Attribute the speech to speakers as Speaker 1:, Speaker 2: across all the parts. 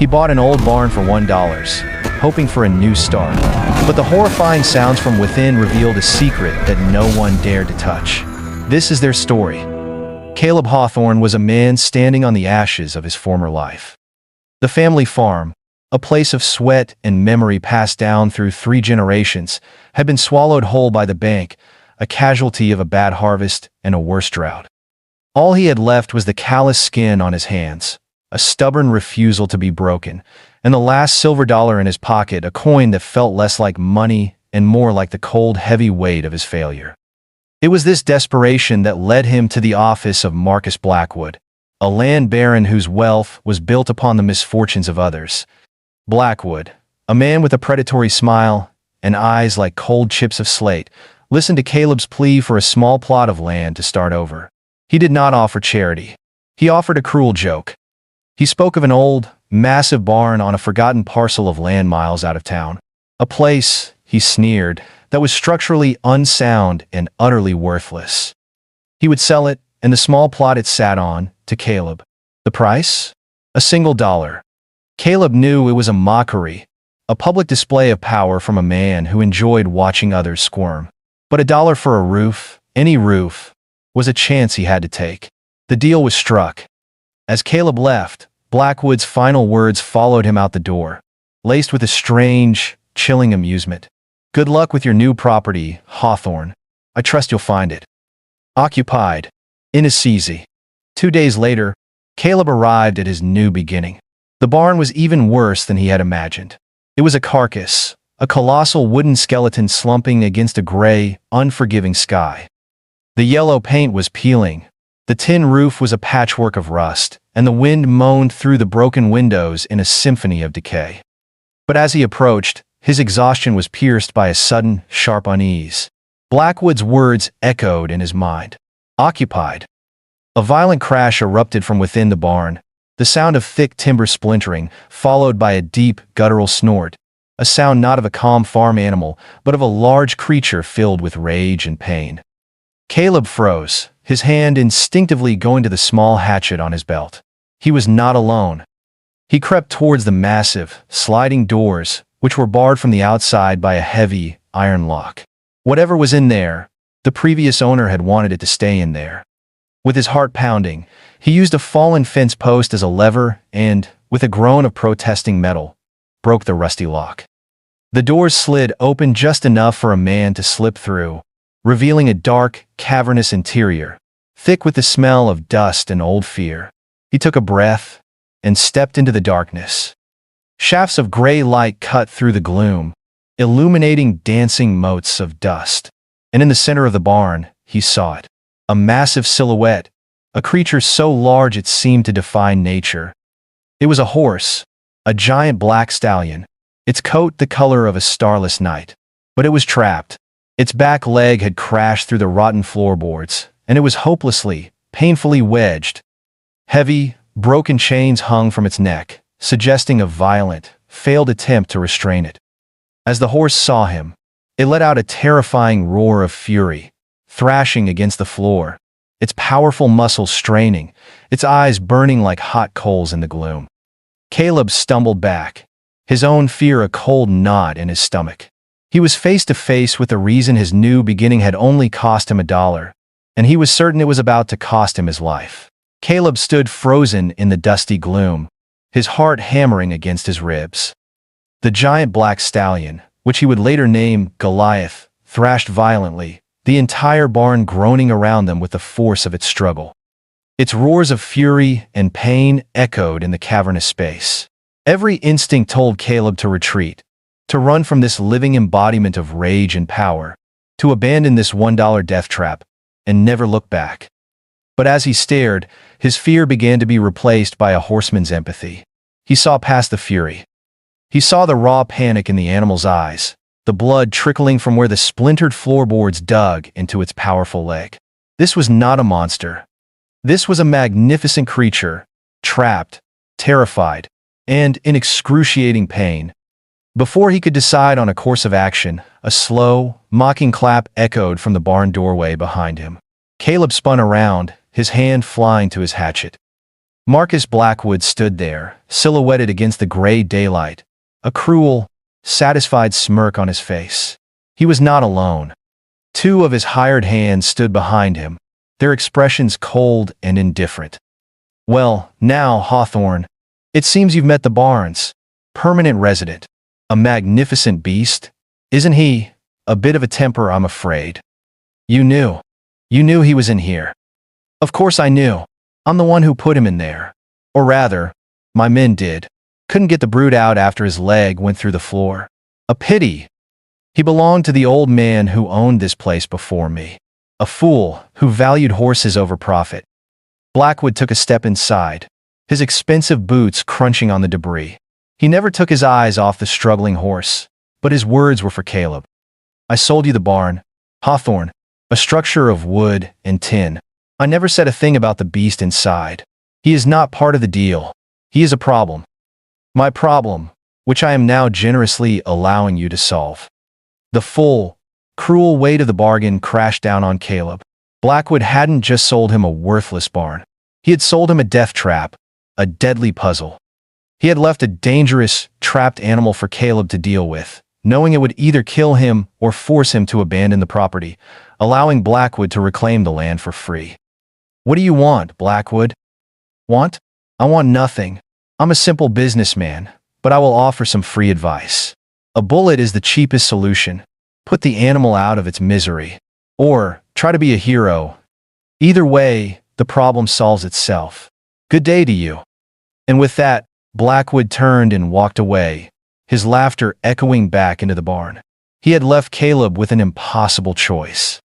Speaker 1: He bought an old barn for $1, hoping for a new start. But the horrifying sounds from within revealed a secret that no one dared to touch. This is their story. Caleb Hawthorn was a man standing on the ashes of his former life. The family farm, a place of sweat and memory passed down through 3 generations, had been swallowed whole by the bank, a casualty of a bad harvest and a worse drought. All he had left was the callous skin on his hands, a stubborn refusal to be broken, and the last silver dollar in his pocket, a coin that felt less like money and more like the cold, heavy weight of his failure. It was this desperation that led him to the office of Marcus Blackwood, a land baron whose wealth was built upon the misfortunes of others. Blackwood, a man with a predatory smile and eyes like cold chips of slate, listened to Caleb's plea for a small plot of land to start over. He did not offer charity. He offered a cruel joke. He spoke of an old, massive barn on a forgotten parcel of land miles out of town. A place, he sneered, that was structurally unsound and utterly worthless. He would sell it, and the small plot it sat on, to Caleb. The price? A single dollar. Caleb knew it was a mockery, a public display of power from a man who enjoyed watching others squirm. But $1 for a roof, any roof, was a chance he had to take. The deal was struck. As Caleb left, Blackwood's final words followed him out the door, laced with a strange, chilling amusement. "Good luck with your new property, Hawthorn. I trust you'll find it occupied. In Assisi." 2 days later, Caleb arrived at his new beginning. The barn was even worse than he had imagined. It was a carcass, a colossal wooden skeleton slumping against a gray, unforgiving sky. The yellow paint was peeling, the tin roof was a patchwork of rust, and the wind moaned through the broken windows in a symphony of decay. But as he approached, his exhaustion was pierced by a sudden, sharp unease. Blackwood's words echoed in his mind. Occupied. A violent crash erupted from within the barn, the sound of thick timber splintering, followed by a deep, guttural snort, a sound not of a calm farm animal, but of a large creature filled with rage and pain. Caleb froze, his hand instinctively going to the small hatchet on his belt. He was not alone. He crept towards the massive, sliding doors, which were barred from the outside by a heavy, iron lock. Whatever was in there, the previous owner had wanted it to stay in there. With his heart pounding, he used a fallen fence post as a lever and, with a groan of protesting metal, broke the rusty lock. The doors slid open just enough for a man to slip through, revealing a dark, cavernous interior, thick with the smell of dust and old fear. He took a breath and stepped into the darkness. Shafts of gray light cut through the gloom, illuminating dancing motes of dust. And in the center of the barn, he saw it. A massive silhouette, a creature so large it seemed to defy nature. It was a horse, a giant black stallion, its coat the color of a starless night. But it was trapped. Its back leg had crashed through the rotten floorboards, and it was hopelessly, painfully wedged. Heavy, broken chains hung from its neck, suggesting a violent, failed attempt to restrain it. As the horse saw him, it let out a terrifying roar of fury, thrashing against the floor, its powerful muscles straining, its eyes burning like hot coals in the gloom. Caleb stumbled back, his own fear a cold knot in his stomach. He was face to face with the reason his new beginning had only cost him $1, and he was certain it was about to cost him his life. Caleb stood frozen in the dusty gloom, his heart hammering against his ribs. The giant black stallion, which he would later name Goliath, thrashed violently, the entire barn groaning around them with the force of its struggle. Its roars of fury and pain echoed in the cavernous space. Every instinct told Caleb to retreat, to run from this living embodiment of rage and power, to abandon this $1 death trap, and never look back. But as he stared, his fear began to be replaced by a horseman's empathy. He saw past the fury. He saw the raw panic in the animal's eyes, the blood trickling from where the splintered floorboards dug into its powerful leg. This was not a monster. This was a magnificent creature, trapped, terrified, and in excruciating pain. Before he could decide on a course of action, a slow, mocking clap echoed from the barn doorway behind him. Caleb spun around, his hand flying to his hatchet. Marcus Blackwood stood there, silhouetted against the gray daylight, a cruel, satisfied smirk on his face. He was not alone. Two of his hired hands stood behind him, their expressions cold and indifferent. "Well, now, Hawthorn, it seems you've met the Barnes' permanent resident. A magnificent beast, isn't he? A bit of a temper, I'm afraid." You knew he was in here." "Of course I knew. I'm the one who put him in there. Or rather, my men did. Couldn't get the brute out after his leg went through the floor. A pity. He belonged to the old man who owned this place before me. A fool who valued horses over profit." Blackwood took a step inside, his expensive boots crunching on the debris. He never took his eyes off the struggling horse, but his words were for Caleb. "I sold you the barn, Hawthorn, a structure of wood and tin. I never said a thing about the beast inside. He is not part of the deal. He is a problem. My problem, which I am now generously allowing you to solve." The full, cruel weight of the bargain crashed down on Caleb. Blackwood hadn't just sold him a worthless barn. He had sold him a death trap, a deadly puzzle. He had left a dangerous, trapped animal for Caleb to deal with, knowing it would either kill him or force him to abandon the property, allowing Blackwood to reclaim the land for free. "What do you want, Blackwood?" "Want? I want nothing. I'm a simple businessman, but I will offer some free advice. A bullet is the cheapest solution. Put the animal out of its misery. Or, try to be a hero. Either way, the problem solves itself. Good day to you." And with that, Blackwood turned and walked away, his laughter echoing back into the barn. He had left Caleb with an impossible choice.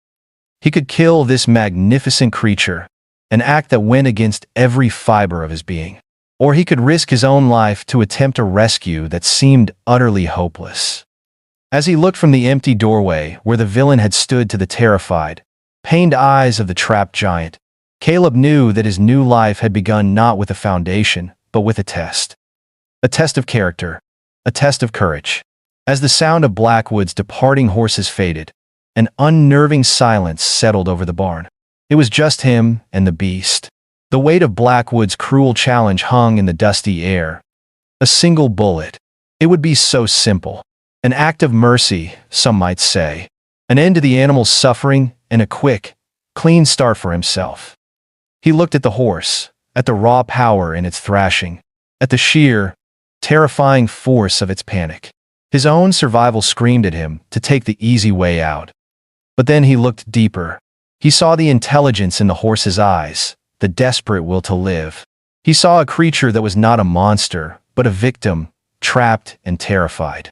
Speaker 1: He could kill this magnificent creature, an act that went against every fiber of his being. Or he could risk his own life to attempt a rescue that seemed utterly hopeless. As he looked from the empty doorway where the villain had stood to the terrified, pained eyes of the trapped giant, Caleb knew that his new life had begun not with a foundation, but with a test. A test of character, a test of courage. As the sound of Blackwood's departing horses faded, an unnerving silence settled over the barn. It was just him and the beast. The weight of Blackwood's cruel challenge hung in the dusty air. A single bullet. It would be so simple. An act of mercy, some might say. An end to the animal's suffering and a quick, clean start for himself. He looked at the horse, at the raw power in its thrashing, at the sheer, terrifying force of its panic. His own survival screamed at him to take the easy way out. But then he looked deeper. He saw the intelligence in the horse's eyes, the desperate will to live. He saw a creature that was not a monster, but a victim, trapped and terrified.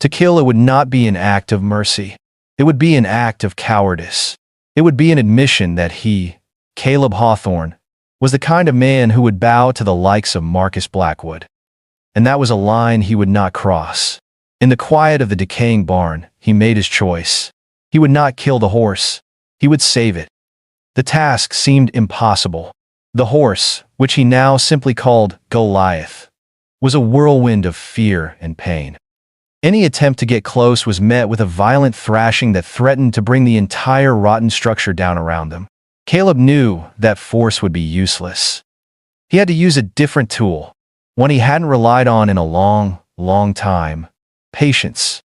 Speaker 1: To kill it would not be an act of mercy. It would be an act of cowardice. It would be an admission that he, Caleb Hawthorn, was the kind of man who would bow to the likes of Marcus Blackwood. And that was a line he would not cross. In the quiet of the decaying barn, he made his choice. He would not kill the horse. He would save it. The task seemed impossible. The horse, which he now simply called Goliath, was a whirlwind of fear and pain. Any attempt to get close was met with a violent thrashing that threatened to bring the entire rotten structure down around them. Caleb knew that force would be useless. He had to use a different tool, one he hadn't relied on in a long, long time: patience.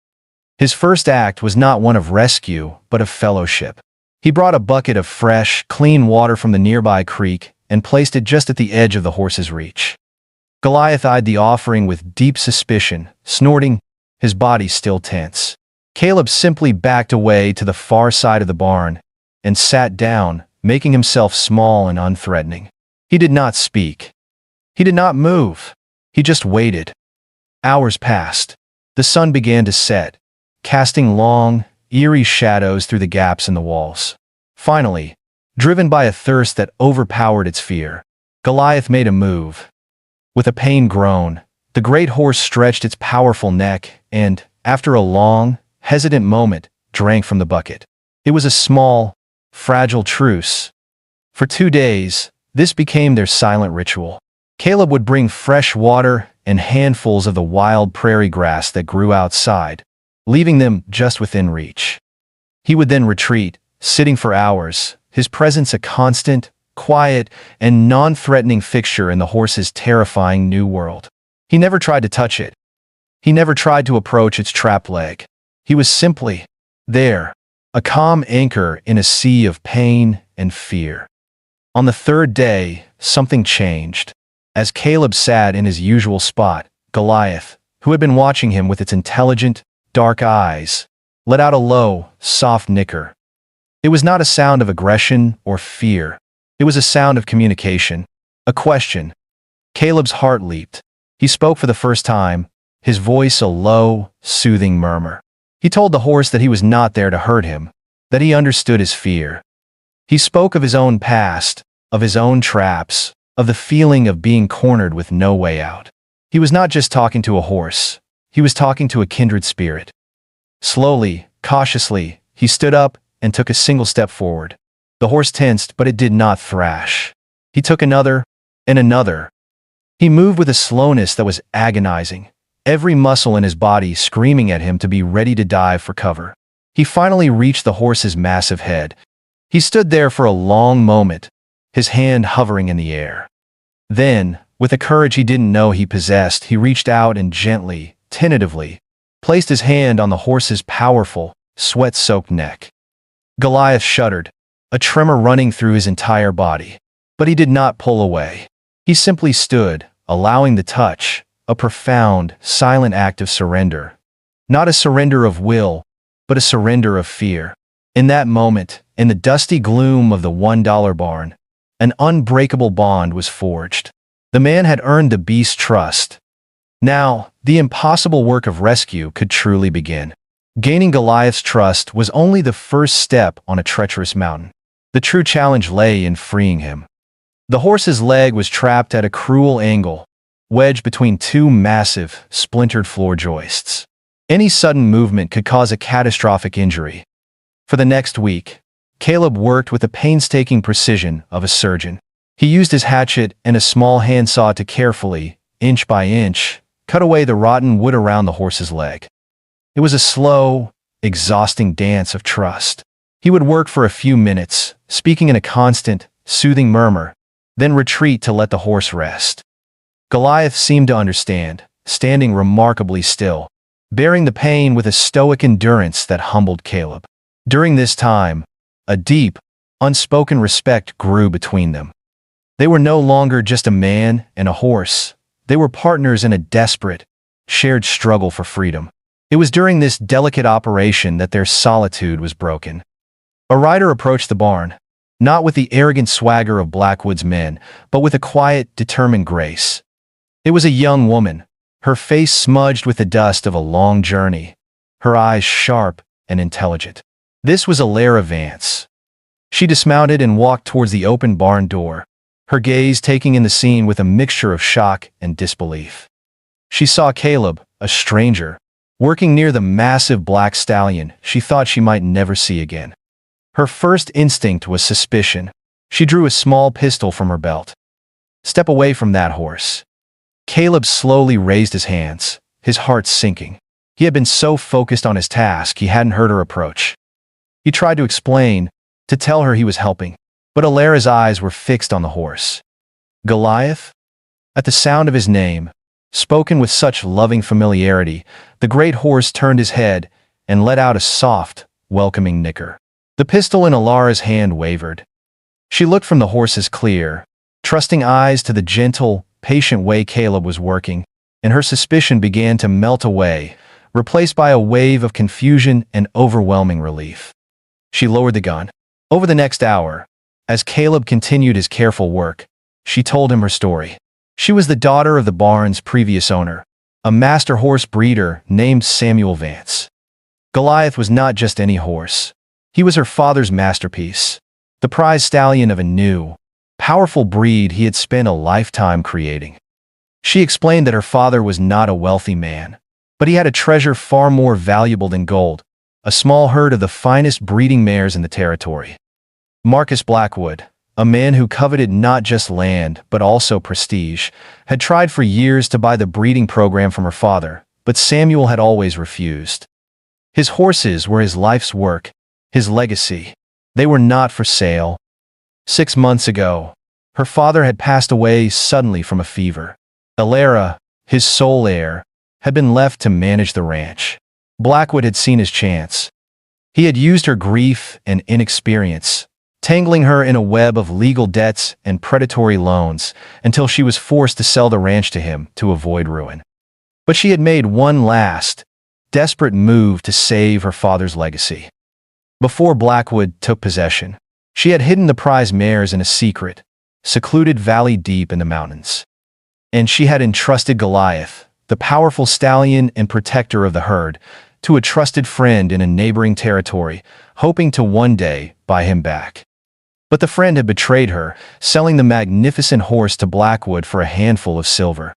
Speaker 1: His first act was not one of rescue, but of fellowship. He brought a bucket of fresh, clean water from the nearby creek and placed it just at the edge of the horse's reach. Goliath eyed the offering with deep suspicion, snorting, his body still tense. Caleb simply backed away to the far side of the barn and sat down, making himself small and unthreatening. He did not speak. He did not move. He just waited. Hours passed. The sun began to set, casting long, eerie shadows through the gaps in the walls. Finally, driven by a thirst that overpowered its fear, Goliath made a move. With a pained groan, the great horse stretched its powerful neck and, after a long, hesitant moment, drank from the bucket. It was a small, fragile truce. For 2 days, this became their silent ritual. Caleb would bring fresh water and handfuls of the wild prairie grass that grew outside, leaving them just within reach. He would then retreat, sitting for hours, his presence a constant, quiet, and non-threatening fixture in the horse's terrifying new world. He never tried to touch it. He never tried to approach its trapped leg. He was simply there, a calm anchor in a sea of pain and fear. On the third day, something changed. As Caleb sat in his usual spot, Goliath, who had been watching him with its intelligent, dark eyes, let out a low, soft nicker. It was not a sound of aggression or fear. It was a sound of communication, a question. Caleb's heart leaped. He spoke for the first time, his voice a low, soothing murmur. He told the horse that he was not there to hurt him, that he understood his fear. He spoke of his own past, of his own traps, of the feeling of being cornered with no way out. He was not just talking to a horse. He was talking to a kindred spirit. Slowly, cautiously, he stood up and took a single step forward. The horse tensed, but it did not thrash. He took another, and another. He moved with a slowness that was agonizing, every muscle in his body screaming at him to be ready to dive for cover. He finally reached the horse's massive head. He stood there for a long moment, his hand hovering in the air. Then, with a courage he didn't know he possessed, he reached out and gently, tentatively, placed his hand on the horse's powerful, sweat-soaked neck. Goliath shuddered, a tremor running through his entire body. But he did not pull away. He simply stood, allowing the touch, a profound, silent act of surrender. Not a surrender of will, but a surrender of fear. In that moment, in the dusty gloom of the $1 barn, an unbreakable bond was forged. The man had earned the beast's trust. Now, the impossible work of rescue could truly begin. Gaining Goliath's trust was only the first step on a treacherous mountain. The true challenge lay in freeing him. The horse's leg was trapped at a cruel angle, wedged between two massive, splintered floor joists. Any sudden movement could cause a catastrophic injury. For the next week, Caleb worked with the painstaking precision of a surgeon. He used his hatchet and a small handsaw to carefully, inch by inch, cut away the rotten wood around the horse's leg. It was a slow, exhausting dance of trust. He would work for a few minutes, speaking in a constant, soothing murmur, then retreat to let the horse rest. Goliath seemed to understand, standing remarkably still, bearing the pain with a stoic endurance that humbled Caleb. During this time, a deep, unspoken respect grew between them. They were no longer just a man and a horse. They were partners in a desperate, shared struggle for freedom. It was during this delicate operation that their solitude was broken. A rider approached the barn, not with the arrogant swagger of Blackwood's men, but with a quiet, determined grace. It was a young woman, her face smudged with the dust of a long journey, her eyes sharp and intelligent. This was Elara Vance. She dismounted and walked towards the open barn door, her gaze taking in the scene with a mixture of shock and disbelief. She saw Caleb, a stranger, working near the massive black stallion she thought she might never see again. Her first instinct was suspicion. She drew a small pistol from her belt. "Step away from that horse." Caleb slowly raised his hands, his heart sinking. He had been so focused on his task he hadn't heard her approach. He tried to explain, to tell her he was helping, but Elara's eyes were fixed on the horse. "Goliath?" At the sound of his name, spoken with such loving familiarity, the great horse turned his head and let out a soft, welcoming nicker. The pistol in Elara's hand wavered. She looked from the horse's clear, trusting eyes to the gentle, patient way Caleb was working, and her suspicion began to melt away, replaced by a wave of confusion and overwhelming relief. She lowered the gun. Over the next hour, as Caleb continued his careful work, she told him her story. She was the daughter of the barn's previous owner, a master horse breeder named Samuel Vance. Goliath was not just any horse. He was her father's masterpiece, the prize stallion of a new, powerful breed he had spent a lifetime creating. She explained that her father was not a wealthy man, but he had a treasure far more valuable than gold, a small herd of the finest breeding mares in the territory. Marcus Blackwood, a man who coveted not just land but also prestige, had tried for years to buy the breeding program from her father, but Samuel had always refused. His horses were his life's work, his legacy. They were not for sale. 6 months ago, her father had passed away suddenly from a fever. Elara, his sole heir, had been left to manage the ranch. Blackwood had seen his chance. He had used her grief and inexperience, tangling her in a web of legal debts and predatory loans until she was forced to sell the ranch to him to avoid ruin. But she had made one last, desperate move to save her father's legacy. Before Blackwood took possession, she had hidden the prize mares in a secluded valley deep in the mountains. And she had entrusted Goliath, the powerful stallion and protector of the herd, to a trusted friend in a neighboring territory, hoping to one day buy him back. But the friend had betrayed her, selling the magnificent horse to Blackwood for a handful of silver.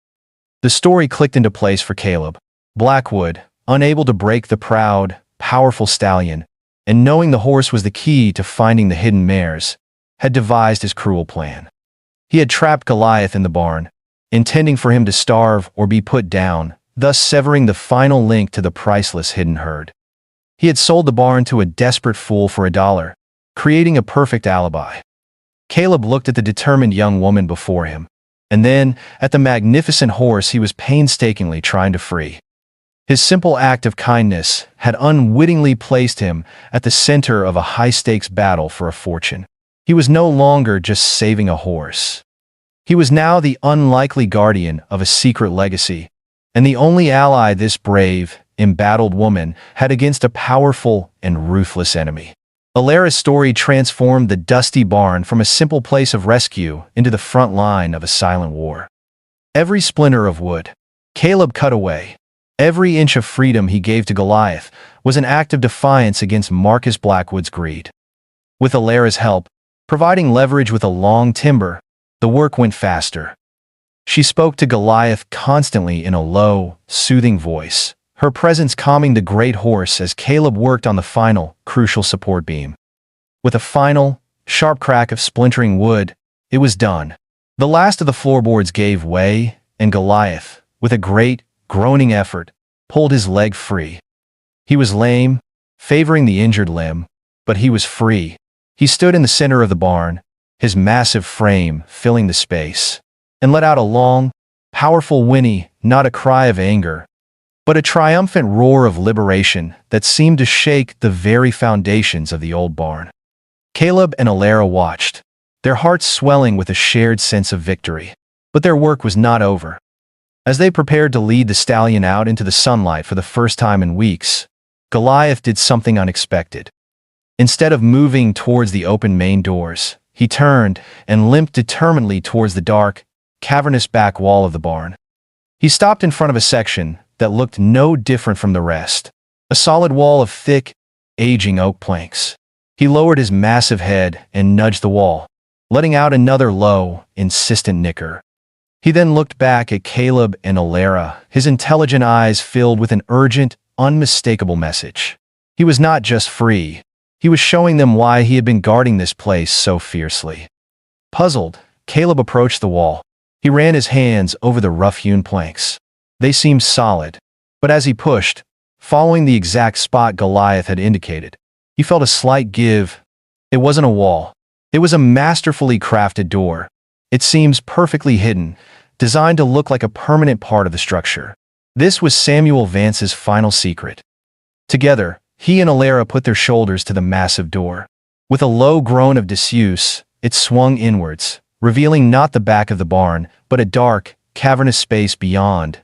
Speaker 1: The story clicked into place for Caleb. Blackwood, unable to break the proud, powerful stallion, and knowing the horse was the key to finding the hidden mares, had devised his cruel plan. He had trapped Goliath in the barn, intending for him to starve or be put down, thus severing the final link to the priceless hidden herd. He had sold the barn to a desperate fool for $1, creating a perfect alibi. Caleb looked at the determined young woman before him, and then at the magnificent horse he was painstakingly trying to free. His simple act of kindness had unwittingly placed him at the center of a high-stakes battle for a fortune. He was no longer just saving a horse. He was now the unlikely guardian of a secret legacy, and the only ally this brave, embattled woman had against a powerful and ruthless enemy. Elara's story transformed the dusty barn from a simple place of rescue into the front line of a silent war. Every splinter of wood Caleb cut away, every inch of freedom he gave to Goliath, was an act of defiance against Marcus Blackwood's greed. With Elara's help, providing leverage with a long timber, the work went faster. She spoke to Goliath constantly in a low, soothing voice, her presence calming the great horse as Caleb worked on the final, crucial support beam. With a final, sharp crack of splintering wood, it was done. The last of the floorboards gave way, and Goliath, with a great, groaning effort, pulled his leg free. He was lame, favoring the injured limb, but he was free. He stood in the center of the barn, his massive frame filling the space, and let out a long, powerful whinny, not a cry of anger, but a triumphant roar of liberation that seemed to shake the very foundations of the old barn. Caleb and Elara watched, their hearts swelling with a shared sense of victory. But their work was not over. As they prepared to lead the stallion out into the sunlight for the first time in weeks, Goliath did something unexpected. Instead of moving towards the open main doors, he turned and limped determinedly towards the dark, cavernous back wall of the barn. He stopped in front of a section that looked no different from the rest, a solid wall of thick, aging oak planks. He lowered his massive head and nudged the wall, letting out another low, insistent nicker. He then looked back at Caleb and Elara, his intelligent eyes filled with an urgent, unmistakable message. He was not just free. He was showing them why he had been guarding this place so fiercely. Puzzled, Caleb approached the wall. He ran his hands over the rough-hewn planks. They seemed solid, but as he pushed, following the exact spot Goliath had indicated, he felt a slight give. It wasn't a wall. It was a masterfully crafted door. It seems perfectly hidden, designed to look like a permanent part of the structure. This was Samuel Vance's final secret. Together, he and Elara put their shoulders to the massive door. With a low groan of disuse, it swung inwards, revealing not the back of the barn, but a dark, cavernous space beyond.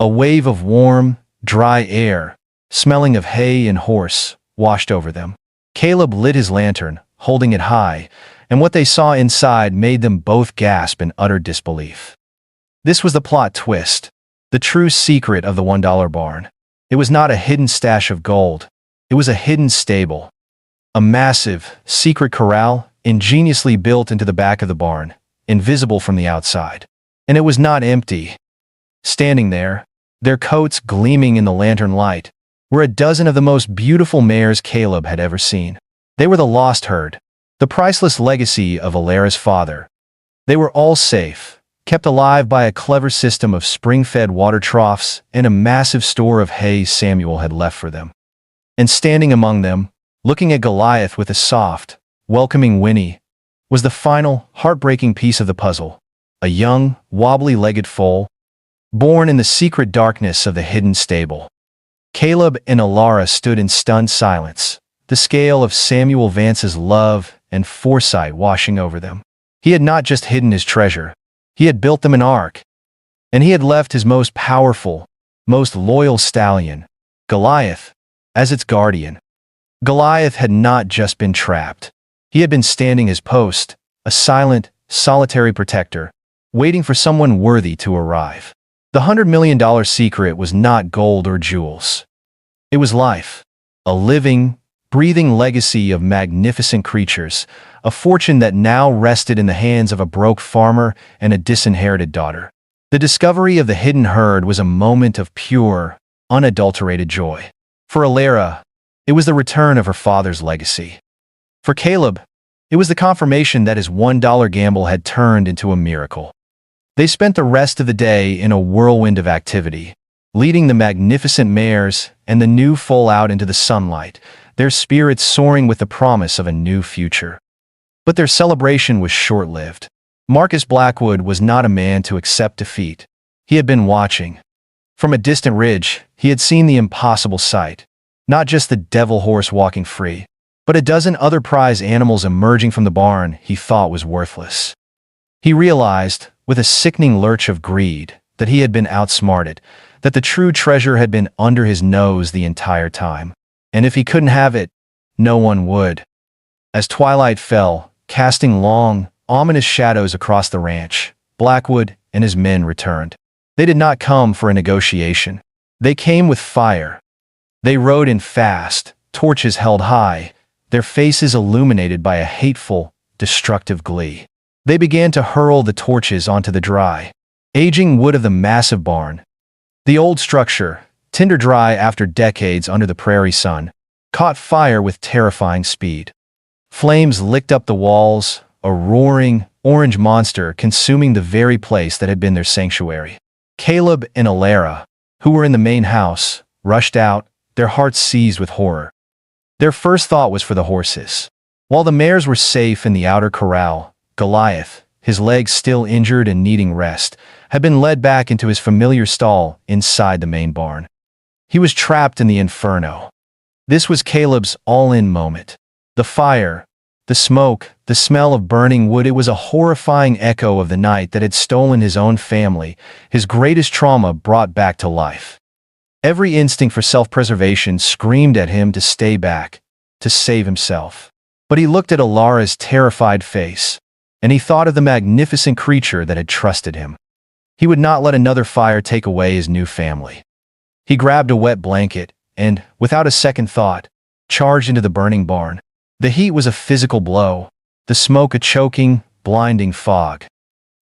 Speaker 1: A wave of warm, dry air, smelling of hay and horse, washed over them. Caleb lit his lantern, holding it high, and what they saw inside made them both gasp in utter disbelief. This was the plot twist, the true secret of the $1 barn. It was not a hidden stash of gold. It was a hidden stable. A massive, secret corral, ingeniously built into the back of the barn, invisible from the outside. And it was not empty. Standing there, their coats gleaming in the lantern light, were a dozen of the most beautiful mares Caleb had ever seen. They were the lost herd, the priceless legacy of Elara's father. They were all safe, kept alive by a clever system of spring-fed water troughs and a massive store of hay Samuel had left for them. And standing among them, looking at Goliath with a soft, welcoming whinny, was the final, heartbreaking piece of the puzzle. A young, wobbly-legged foal, born in the secret darkness of the hidden stable. Caleb and Elara stood in stunned silence, the scale of Samuel Vance's love and foresight washing over them. He had not just hidden his treasure, he had built them an ark, and he had left his most powerful, most loyal stallion, Goliath, as its guardian. Goliath had not just been trapped. He had been standing his post, a silent, solitary protector, waiting for someone worthy to arrive. The $100 million secret was not gold or jewels. It was life, a living, breathing legacy of magnificent creatures, a fortune that now rested in the hands of a broke farmer and a disinherited daughter. The discovery of the hidden herd was a moment of pure, unadulterated joy. For Elara, it was the return of her father's legacy. For Caleb, it was the confirmation that his $1 gamble had turned into a miracle. They spent the rest of the day in a whirlwind of activity, leading the magnificent mares and the new foal out into the sunlight, their spirits soaring with the promise of a new future. But their celebration was short-lived. Marcus Blackwood was not a man to accept defeat. He had been watching. From a distant ridge, he had seen the impossible sight. Not just the devil horse walking free, but a dozen other prize animals emerging from the barn he thought was worthless. He realized, with a sickening lurch of greed, that he had been outsmarted, that the true treasure had been under his nose the entire time. And if he couldn't have it, no one would. As twilight fell, casting long, ominous shadows across the ranch, Blackwood and his men returned. They did not come for a negotiation. They came with fire. They rode in fast, torches held high, their faces illuminated by a hateful, destructive glee. They began to hurl the torches onto the dry, aging wood of the massive barn. The old structure, tinder dry after decades under the prairie sun, caught fire with terrifying speed. Flames licked up the walls, a roaring, orange monster consuming the very place that had been their sanctuary. Caleb and Elara, who were in the main house, rushed out, their hearts seized with horror. Their first thought was for the horses. While the mares were safe in the outer corral, Goliath, his legs still injured and needing rest, had been led back into his familiar stall inside the main barn. He was trapped in the inferno. This was Caleb's all-in moment. The fire, the smoke, the smell of burning wood, it was a horrifying echo of the night that had stolen his own family, his greatest trauma brought back to life. Every instinct for self-preservation screamed at him to stay back, to save himself. But he looked at Elara's terrified face, and he thought of the magnificent creature that had trusted him. He would not let another fire take away his new family. He grabbed a wet blanket and, without a second thought, charged into the burning barn. The heat was a physical blow, the smoke a choking, blinding fog.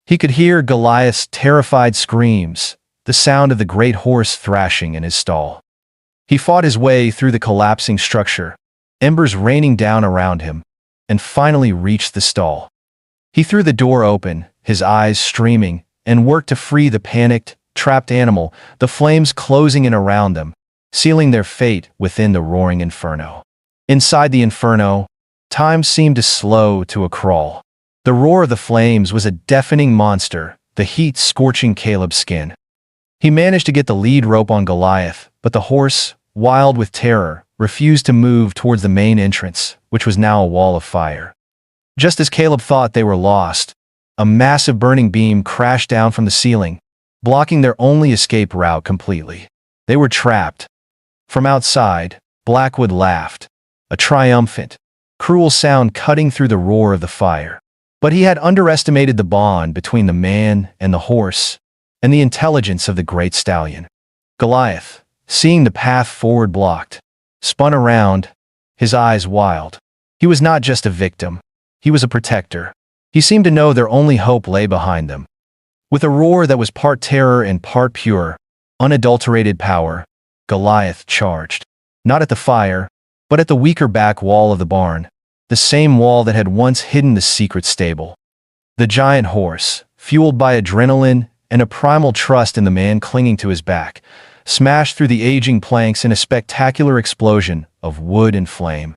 Speaker 1: He could hear Goliath's terrified screams, the sound of the great horse thrashing in his stall. He fought his way through the collapsing structure, embers raining down around him, and finally reached the stall. He threw the door open, his eyes streaming, and worked to free the panicked, trapped animal, the flames closing in around them, sealing their fate within the roaring inferno. Inside the inferno, time seemed to slow to a crawl. The roar of the flames was a deafening monster, the heat scorching Caleb's skin. He managed to get the lead rope on Goliath, but the horse, wild with terror, refused to move towards the main entrance, which was now a wall of fire. Just as Caleb thought they were lost, a massive burning beam crashed down from the ceiling, blocking their only escape route completely. They were trapped. From outside, Blackwood laughed, a triumphant, cruel sound cutting through the roar of the fire. But he had underestimated the bond between the man and the horse, and the intelligence of the great stallion. Goliath, seeing the path forward blocked, spun around, his eyes wild. He was not just a victim, he was a protector. He seemed to know their only hope lay behind them. With a roar that was part terror and part pure, unadulterated power, Goliath charged. Not at the fire, but at the weaker back wall of the barn, the same wall that had once hidden the secret stable. The giant horse, fueled by adrenaline and a primal trust in the man clinging to his back, smashed through the aging planks in a spectacular explosion of wood and flame.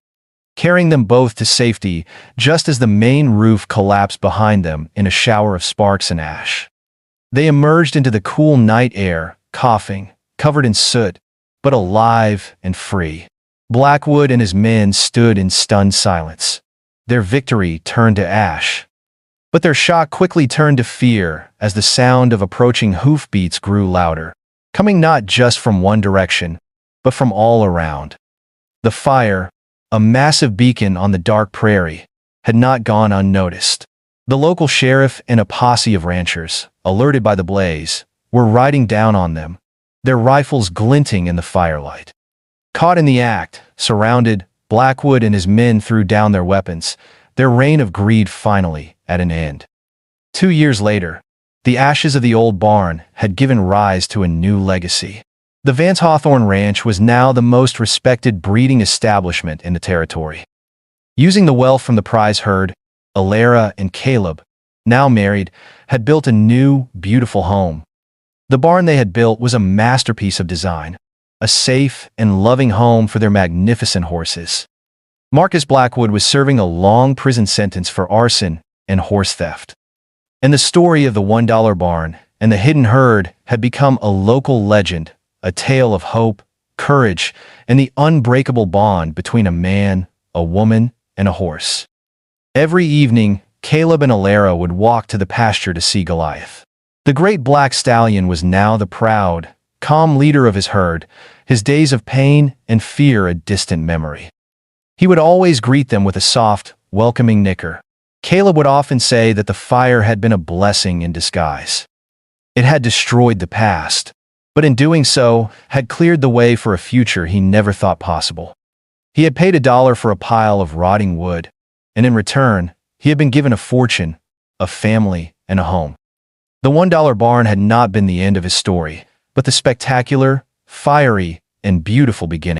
Speaker 1: carrying them both to safety just as the main roof collapsed behind them in a shower of sparks and ash. They emerged into the cool night air, coughing, covered in soot, but alive and free. Blackwood and his men stood in stunned silence. Their victory turned to ash. But their shock quickly turned to fear as the sound of approaching hoofbeats grew louder, coming not just from one direction, but from all around. The fire, a massive beacon on the dark prairie, had not gone unnoticed. The local sheriff and a posse of ranchers, alerted by the blaze, were riding down on them, their rifles glinting in the firelight. Caught in the act, surrounded, Blackwood and his men threw down their weapons, their reign of greed finally at an end. 2 years later, the ashes of the old barn had given rise to a new legacy. The Vance Hawthorn Ranch was now the most respected breeding establishment in the territory. Using the wealth from the prize herd, Elara and Caleb, now married, had built a new, beautiful home. The barn they had built was a masterpiece of design, a safe and loving home for their magnificent horses. Marcus Blackwood was serving a long prison sentence for arson and horse theft. And the story of the $1 barn and the hidden herd had become a local legend, a tale of hope, courage, and the unbreakable bond between a man, a woman, and a horse. Every evening, Caleb and Elara would walk to the pasture to see Goliath. The great black stallion was now the proud, calm leader of his herd, his days of pain and fear a distant memory. He would always greet them with a soft, welcoming nicker. Caleb would often say that the fire had been a blessing in disguise. It had destroyed the past, but in doing so, had cleared the way for a future he never thought possible. He had paid $1 for a pile of rotting wood, and in return, he had been given a fortune, a family, and a home. The $1 barn had not been the end of his story, but the spectacular, fiery, and beautiful beginning.